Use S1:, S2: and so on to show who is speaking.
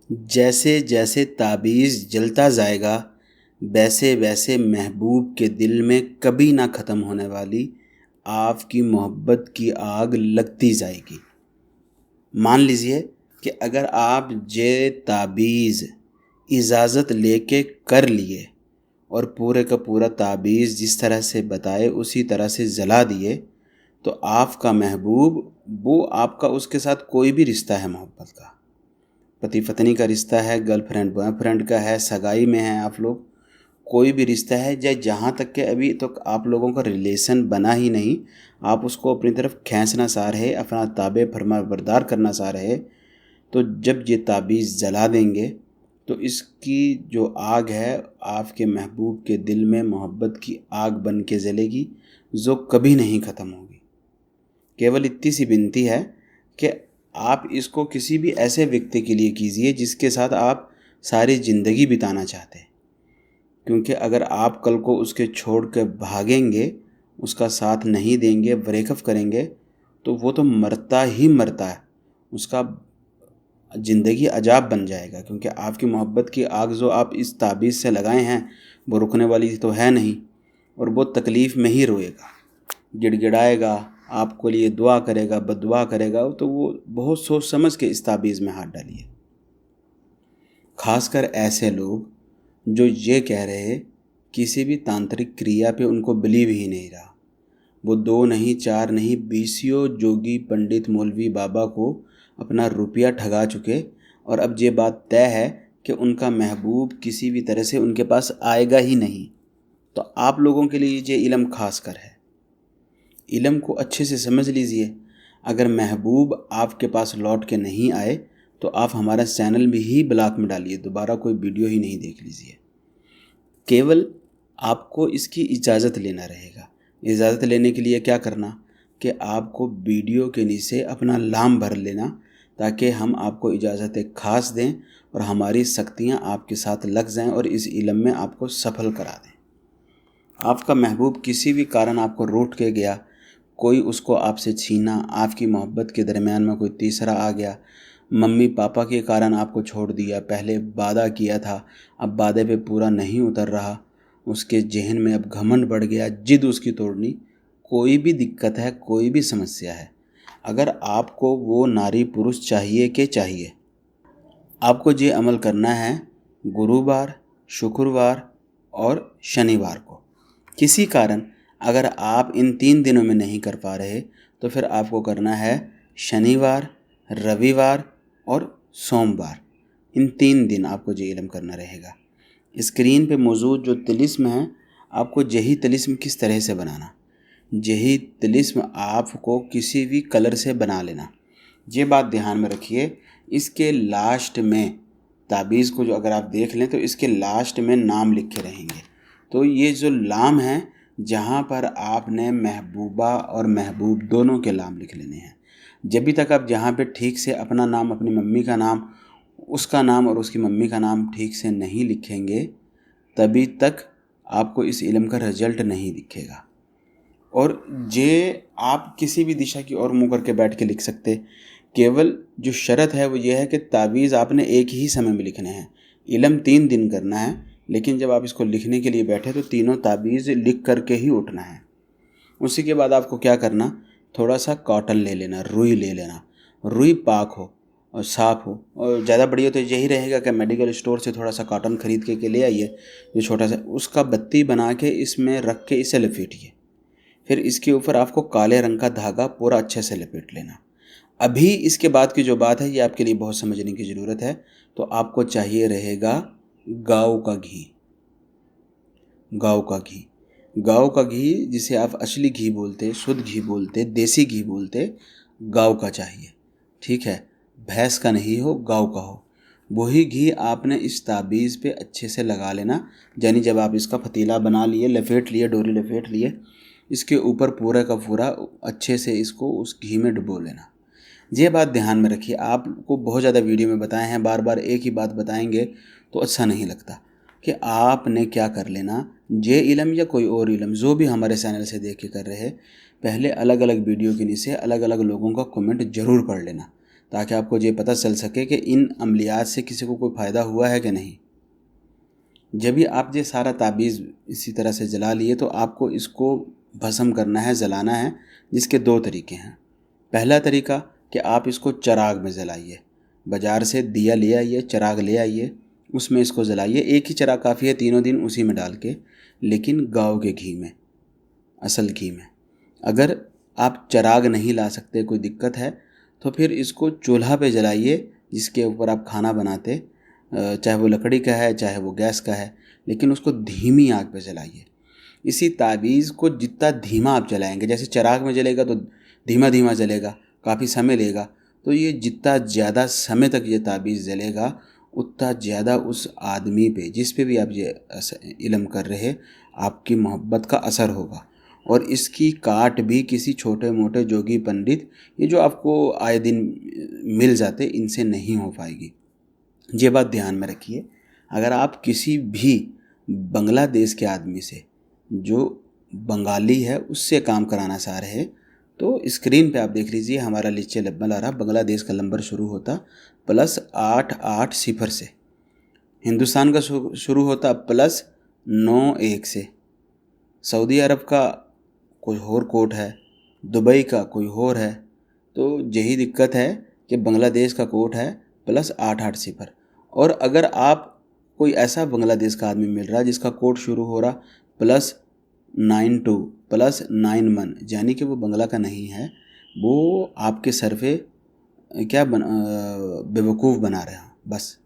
S1: जैसे जैसे ताबीज़ जलता जाएगा वैसे वैसे महबूब के दिल में कभी ना ख़त्म होने वाली आपकी मोहब्बत की आग लगती जाएगी। मान लीजिए कि अगर आप ये ताबीज़ इजाज़त लेके कर लिए और पूरे का पूरा ताबीज़ जिस तरह से बताए उसी तरह से जला दिए, तो आपका महबूब, वो आपका उसके साथ कोई भी रिश्ता है मोहब्बत का, पति पत्नी का रिश्ता है, गर्लफ्रेंड बॉयफ्रेंड का है, सगाई में है आप लोग, कोई भी रिश्ता है, या जहाँ तक कि अभी तो आप लोगों का रिलेशन बना ही नहीं, आप उसको अपनी तरफ खींचना चाह रहे, अपना ताबे फरमा बरदार करना चाह रहे, तो जब ये ताबीज़ जला देंगे तो इसकी जो आग है आपके महबूब के दिल में मोहब्बत की आग बन के जलेगी, जो कभी नहीं ख़त्म होगी। केवल इतनी सी विनती है कि आप इसको किसी भी ऐसे व्यक्ति के लिए कीजिए जिसके साथ आप सारी ज़िंदगी बिताना चाहते हैं, क्योंकि अगर आप कल को उसके छोड़ कर भागेंगे, उसका साथ नहीं देंगे, ब्रेकअप करेंगे, तो वो तो मरता ही मरता है, उसका ज़िंदगी अजाब बन जाएगा। क्योंकि आपकी मोहब्बत की आग जो आप इस ताबीज़ से लगाए हैं वो रुकने वाली तो है नहीं, और वो तकलीफ़ में ही रोएगा, गिड़गिड़ाएगा, आपको लिए दुआ करेगा, बद्दुआ करेगा। तो वो बहुत सोच समझ के इस ताबीज़ में हाथ डालिए। खासकर ऐसे लोग जो ये कह रहे हैं किसी भी तांत्रिक क्रिया पे उनको बिलीव ही नहीं रहा, वो 2 नहीं 4 नहीं 20 जोगी पंडित मौलवी बाबा को अपना रुपया ठगा चुके, और अब ये बात तय है कि उनका महबूब किसी भी तरह से उनके पास आएगा ही नहीं। तो आप लोगों के लिए ये इल्म खास कर है, इल्म को अच्छे से समझ लीजिए। अगर महबूब आपके पास लौट के नहीं आए तो आप हमारा चैनल भी ही ब्लॉक में डालिए, दोबारा कोई वीडियो ही नहीं देख लीजिए। केवल आपको इसकी इजाज़त लेना रहेगा। इजाज़त लेने के लिए क्या करना कि आपको वीडियो के नीचे अपना नाम भर लेना, ताकि हम आपको इजाज़त खास दें और हमारी शक्तियाँ आपके साथ लग जाएं और इस इल्म में आपको सफल करा दें। आपका महबूब किसी भी कारण आपको रूठ के गया, कोई उसको आपसे छीना, आपकी मोहब्बत के दरमियान में कोई तीसरा आ गया, मम्मी पापा के कारण आपको छोड़ दिया, पहले वादा किया था अब वादे पे पूरा नहीं उतर रहा, उसके जहन में अब घमंड बढ़ गया, जिद उसकी तोड़नी, कोई भी दिक्कत है, कोई भी समस्या है, अगर आपको वो नारी पुरुष चाहिए कि चाहिए, आपको ये अमल करना है गुरुवार, शुक्रवार और शनिवार को। किसी कारण अगर आप इन 3 दिनों में नहीं कर पा रहे तो फिर आपको करना है शनिवार, रविवार और सोमवार। इन 3 दिन आपको ये इल्म करना रहेगा। स्क्रीन पे मौजूद जो तिलिस्म है, आपको यही तिलिस्म किस तरह से बनाना, यही तिलिस्म आपको किसी भी कलर से बना लेना। ये बात ध्यान में रखिए। इसके लास्ट में ताबीज़ को जो अगर आप देख लें तो इसके लास्ट में नाम लिखे रहेंगे। तो ये जो नाम है, जहाँ पर आपने महबूबा और महबूब दोनों के नाम लिख लेने हैं। जब भी तक आप जहाँ पे ठीक से अपना नाम, अपनी मम्मी का नाम, उसका नाम और उसकी मम्मी का नाम ठीक से नहीं लिखेंगे, तभी तक आपको इस इल्म का रिजल्ट नहीं दिखेगा। और ये आप किसी भी दिशा की ओर मुँह करके बैठ के लिख सकते। केवल जो शर्त है वो ये है कि तावीज़ आपने एक ही समय में लिखने हैं। इल्म 3 दिन करना है, लेकिन जब आप इसको लिखने के लिए बैठे तो तीनों तावीज़ लिख करके ही उठना है। उसी के बाद आपको क्या करना, थोड़ा सा कॉटन ले लेना, रुई ले लेना, रुई पाक हो और साफ़ हो, और ज़्यादा बढ़िया तो यही रहेगा कि मेडिकल स्टोर से थोड़ा सा कॉटन ख़रीद के ले आइए, जो छोटा सा, उसका बत्ती बना के इसमें रख के इसे लपेटिए। फिर इसके ऊपर आपको काले रंग का धागा पूरा अच्छे से लपेट लेना। अभी इसके बाद की जो बात है ये आपके लिए बहुत समझने की ज़रूरत है। तो आपको चाहिए रहेगा गाय का घी। गाय का घी, गाय का घी जिसे आप असली घी बोलते, शुद्ध घी बोलते, देसी घी बोलते, गाय का चाहिए, ठीक है। भैंस का नहीं हो, गाय का हो। वही घी आपने इस ताबीज़ पे अच्छे से लगा लेना। यानी जब आप इसका पतीला बना लिए, लपेट लिए, डोरी लपेट लिए, इसके ऊपर पूरा का पूरा अच्छे से इसको उस घी में डुबो लेना। ये बात ध्यान में रखिए। आपको बहुत ज़्यादा वीडियो में बताए हैं, बार बार एक ही बात बताएंगे तो अच्छा नहीं लगता। कि आपने क्या कर लेना, ये इल्म या कोई और इल्म जो भी हमारे चैनल से देख के कर रहे हैं, पहले अलग अलग वीडियो के नीचे अलग अलग लोगों का कमेंट ज़रूर पढ़ लेना, ताकि आपको ये पता चल सके कि इन अमलियात से किसी को कोई फ़ायदा हुआ है कि नहीं। जब भी आप ये सारा ताबीज़ इसी तरह से जला लिए तो आपको इसको भस्म करना है, जलाना है, जिसके 2 तरीके हैं। पहला तरीका कि आप इसको चिराग में जलाइए। बाज़ार से दिया ले आइए, चिराग ले आइए, उसमें इसको जलाइए। एक ही चिराग काफ़ी है, तीनों दिन उसी में डाल के, लेकिन गाँव के घी में, असल घी में। अगर आप चिराग नहीं ला सकते, कोई दिक्कत है, तो फिर इसको चूल्हा पे जलाइए जिसके ऊपर आप खाना बनाते, चाहे वो लकड़ी का है चाहे वो गैस का है, लेकिन उसको धीमी आग पे जलाइए। इसी ताबीज़ को जितना धीमा आप जलाएंगे, जैसे चिराग में जलेगा तो धीमा धीमा जलेगा, काफ़ी समय लेगा, तो ये जितना ज़्यादा समय तक ये ताबीज़ जलेगा उतना ज़्यादा उस आदमी पे, जिस पे भी आप ये इल्म कर रहे, आपकी मोहब्बत का असर होगा। और इसकी काट भी किसी छोटे मोटे जोगी पंडित, ये जो आपको आए दिन मिल जाते, इनसे नहीं हो पाएगी। ये बात ध्यान में रखिए। अगर आप किसी भी बांग्लादेश के आदमी से, जो बंगाली है, उससे काम कराना चाह रहे हैं, तो स्क्रीन पे आप देख लीजिए हमारा नीचे नंबर आ रहा, बांग्लादेश का नंबर शुरू होता +88 से, हिंदुस्तान का शुरू होता +91 से, सऊदी अरब का कोई और कोड है, दुबई का कोई और है। तो यही दिक्कत है कि बांग्लादेश का कोड है +88। और अगर आप कोई ऐसा बांग्लादेश का आदमी मिल रहा है जिसका कोड शुरू हो रहा +92 +91, यानी कि वो बंगला का नहीं है, वो आपके सर पे क्या बेवकूफ़ बना रहे हैं बस।